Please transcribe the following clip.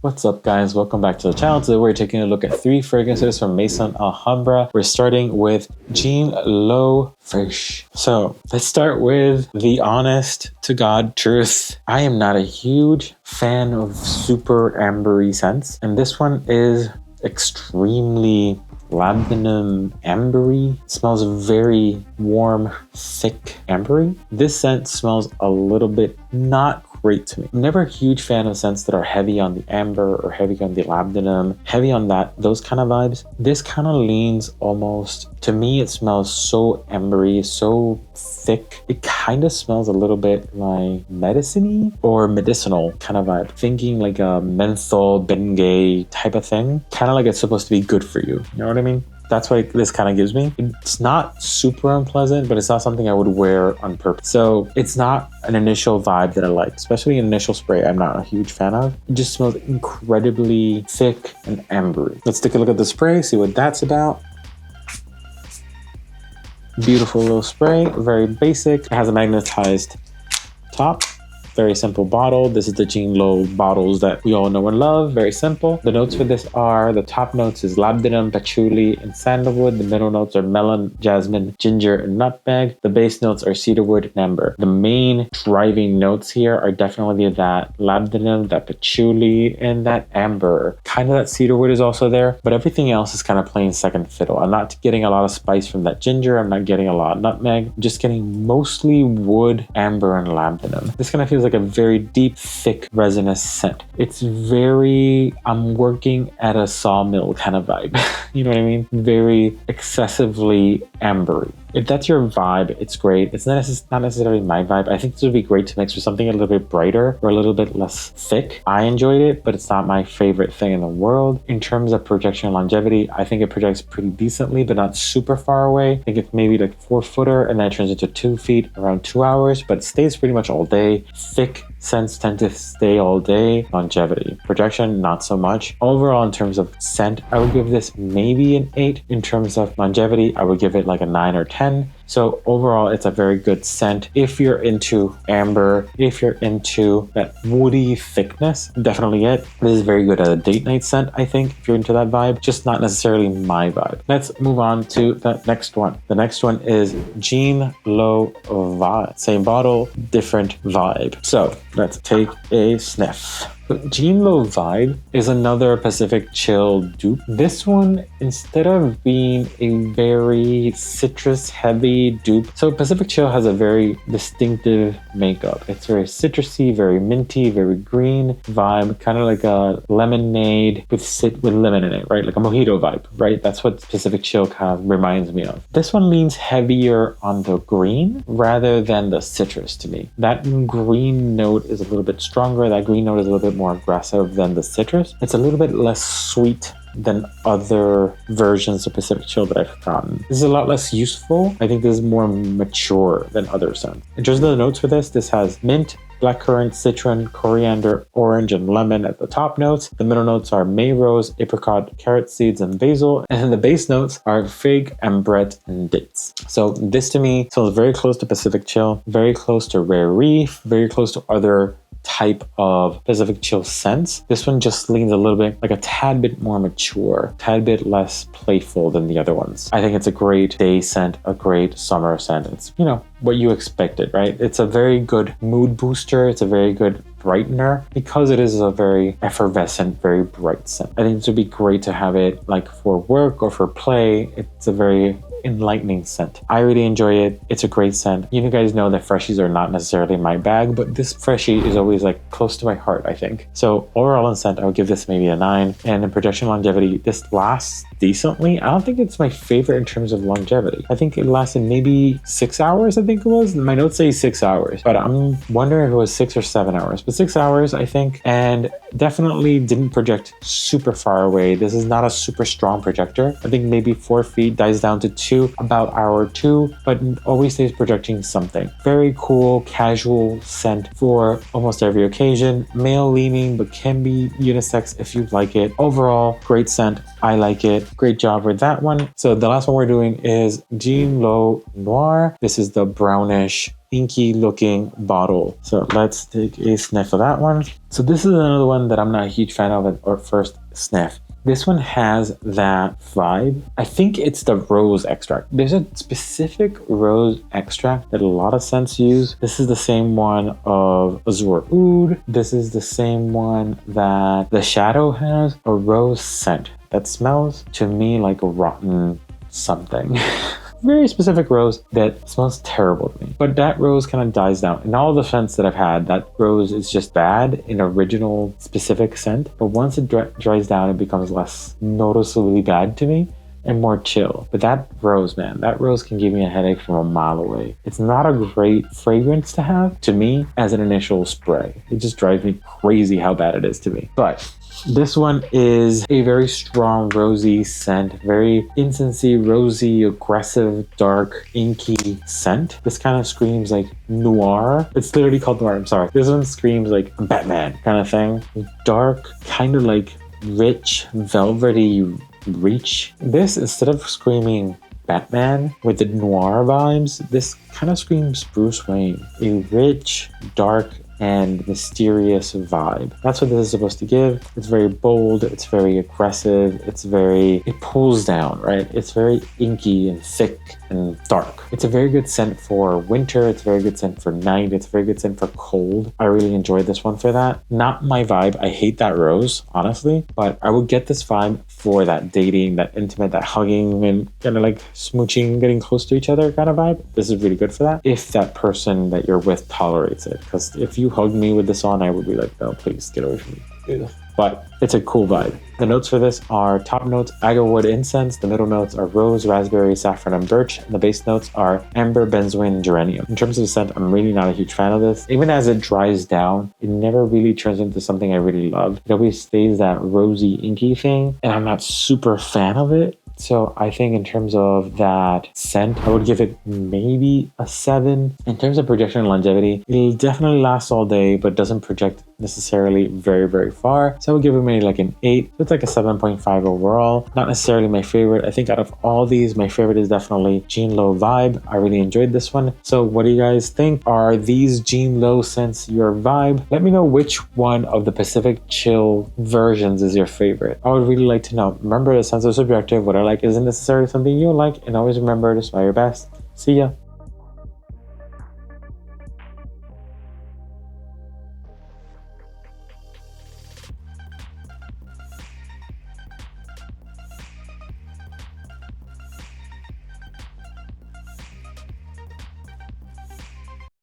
What's up guys, welcome back to the channel. Today we're taking a look at 3 fragrances from Maison Alhambra. We're starting with Jean Lowe Fraiche. So let's start with the honest to God truth. I am not a huge fan of super ambery scents, and this one is extremely labdanum ambery. It smells very warm, thick ambery. This scent smells a little bit not great to me. I'm never a huge fan of scents that are heavy on the amber or heavy on the labdanum, heavy on those kind of vibes. This kind of leans almost, to me it smells so ambery, so thick. It kind of smells a little bit like medicine-y or medicinal kind of vibe. Thinking like a menthol, Bengay type of thing. Kind of like it's supposed to be good for you. You know what I mean? That's what this kind of gives me. It's not super unpleasant, but it's not something I would wear on purpose. So it's not an initial vibe that I like, especially an initial spray I'm not a huge fan of. It just smells incredibly thick and ambery. Let's take a look at the spray, see what that's about. Beautiful little spray, very basic. It has a magnetized top. Very simple bottle. This is the Jean Lowe bottles that we all know and love. Very simple. The notes for this are, the top notes is labdanum, patchouli, and sandalwood. The middle notes are melon, jasmine, ginger, and nutmeg. The base notes are cedarwood and amber. The main driving notes here are definitely that labdanum, that patchouli, and that amber. Kind of that cedarwood is also there, but everything else is kind of playing second fiddle. I'm not getting a lot of spice from that ginger. I'm not getting a lot of nutmeg. I'm just getting mostly wood, amber, and labdanum. This kind of feels like a very deep, thick, resinous scent. It's very, I'm working at a sawmill kind of vibe. You know what I mean? Very excessively ambery. If that's your vibe, it's great. It's not necessarily my vibe. I think this would be great to mix with something a little bit brighter or a little bit less thick. I enjoyed it, but it's not my favorite thing in the world. In terms of projection and longevity, I think it projects pretty decently, but not super far away. I think it's maybe like 4-footer, and then it turns into 2 feet around 2 hours, but it stays pretty much all day. Thick scents tend to stay all day. Longevity. Projection, not so much. Overall, in terms of scent, I would give this maybe an 8. In terms of longevity, I would give it like a 9 or 10. So overall, it's a very good scent. If you're into amber, if you're into that woody thickness, definitely it. This is very good as a date night scent, I think, if you're into that vibe. Just not necessarily my vibe. Let's move on to the next one. The next one is Jean Lowe Vibe. Same bottle, different vibe. So let's take a sniff. Jean Lowe Vibe is another Pacific Chill dupe. This one, instead of being a very citrus heavy dupe, so Pacific Chill has a very distinctive makeup. It's very citrusy, very minty, very green vibe, kind of like a lemonade with lemon in it, right? Like a mojito vibe, right? That's what Pacific Chill kind of reminds me of. This one leans heavier on the green rather than the citrus to me. That green note is a little bit stronger. That green note is a little bit more aggressive than the citrus. It's a little bit less sweet than other versions of Pacific Chill that I've gotten. This is a lot less useful. I think this is more mature than other scents. In terms of the notes for this has mint, blackcurrant, citron, coriander, orange, and lemon at the top notes. The middle notes are may rose, apricot, carrot seeds, and basil. And then the base notes are fig, ambrette, and dates. So this to me smells very close to Pacific Chill, very close to Rare Reef, very close to other type of Pacific Chill scents. This one just leans a little bit like a tad bit more mature, tad bit less playful than the other ones. I think it's a great day scent, a great summer scent. It's, you know, what you expected, right? It's a very good mood booster. It's a very good brightener because it is a very effervescent, very bright scent. I think this would be great to have it like for work or for play. It's a very enlightening scent. I really enjoy it. It's a great scent. You guys know that Freshies are not necessarily my bag, but this Freshie is always like close to my heart, I think. So overall in scent, I would give this maybe a 9. And in projection longevity, this lasts decently. I don't think it's my favorite in terms of longevity. I think it lasted maybe 6 hours, I think it was. My notes say 6 hours, but I'm wondering if it was 6 or 7 hours, but 6 hours, I think. And definitely didn't project super far away. This is not a super strong projector. I think maybe 4 feet, dies down to 2 about hour 2, but always stays projecting something. Very cool, casual scent for almost every occasion. Male leaning, but can be unisex if you like it. Overall, great scent. I like it. Great job with that one. So the last one we're doing is Jean Lowe Noir. This is the brownish inky looking bottle. So let's take a sniff of that one. So this is another one that I'm not a huge fan of at first sniff. This one has that vibe. I think it's the rose extract. There's a specific rose extract that a lot of scents use. This is the same one of Azure Oud. This is the same one that the Shadow has, a rose scent that smells to me like a rotten something. Very specific rose that smells terrible to me. But that rose kind of dies down. In all the scents that I've had, that rose is just bad in original specific scent. But once it dries down, it becomes less noticeably bad to me and more chill. But that rose, man, that rose can give me a headache from a mile away. It's not a great fragrance to have to me as an initial spray. It just drives me crazy how bad it is to me. But this one is a very strong rosy scent, very incensey, rosy, aggressive, dark, inky scent. This kind of screams like noir. It's literally called noir, I'm sorry. This one screams like Batman kind of thing. Dark, kind of like rich, velvety reach. This, instead of screaming Batman with the noir vibes, this kind of screams Bruce Wayne. A rich, dark, and mysterious vibe. That's what this is supposed to give. It's very bold, it's very aggressive, it pulls down, right? It's very inky and thick and dark. It's a very good scent for winter, it's a very good scent for night, it's a very good scent for cold. I really enjoyed this one for that. Not my vibe, I hate that rose, honestly, but I would get this vibe for that dating, that intimate, that hugging and kind of like smooching, getting close to each other kind of vibe. This is really good for that, if that person that you're with tolerates it. Because if you hug me with this on, I would be like, no, please get away from me. But it's a cool vibe. The notes for this are top notes, agarwood incense. The middle notes are rose, raspberry, saffron, and birch. And the base notes are amber, benzoin, geranium. In terms of the scent, I'm really not a huge fan of this. Even as it dries down, it never really turns into something I really love. It always stays that rosy, inky thing, and I'm not super fan of it. So I think in terms of that scent, I would give it maybe a 7. In terms of projection and longevity, it'll definitely last all day, but doesn't project necessarily very, very far. So I would give it maybe like an 8. It's like a 7.5 overall. Not necessarily my favorite. I think out of all these, my favorite is definitely Jean Lowe Vibe. I really enjoyed this one. So what do you guys think? Are these Jean Lowe scents your vibe? Let me know which one of the Pacific Chill versions is your favorite. I would really like to know. Remember, the scents are subjective. What I like isn't necessarily something you like, and always remember to smell your best. See ya.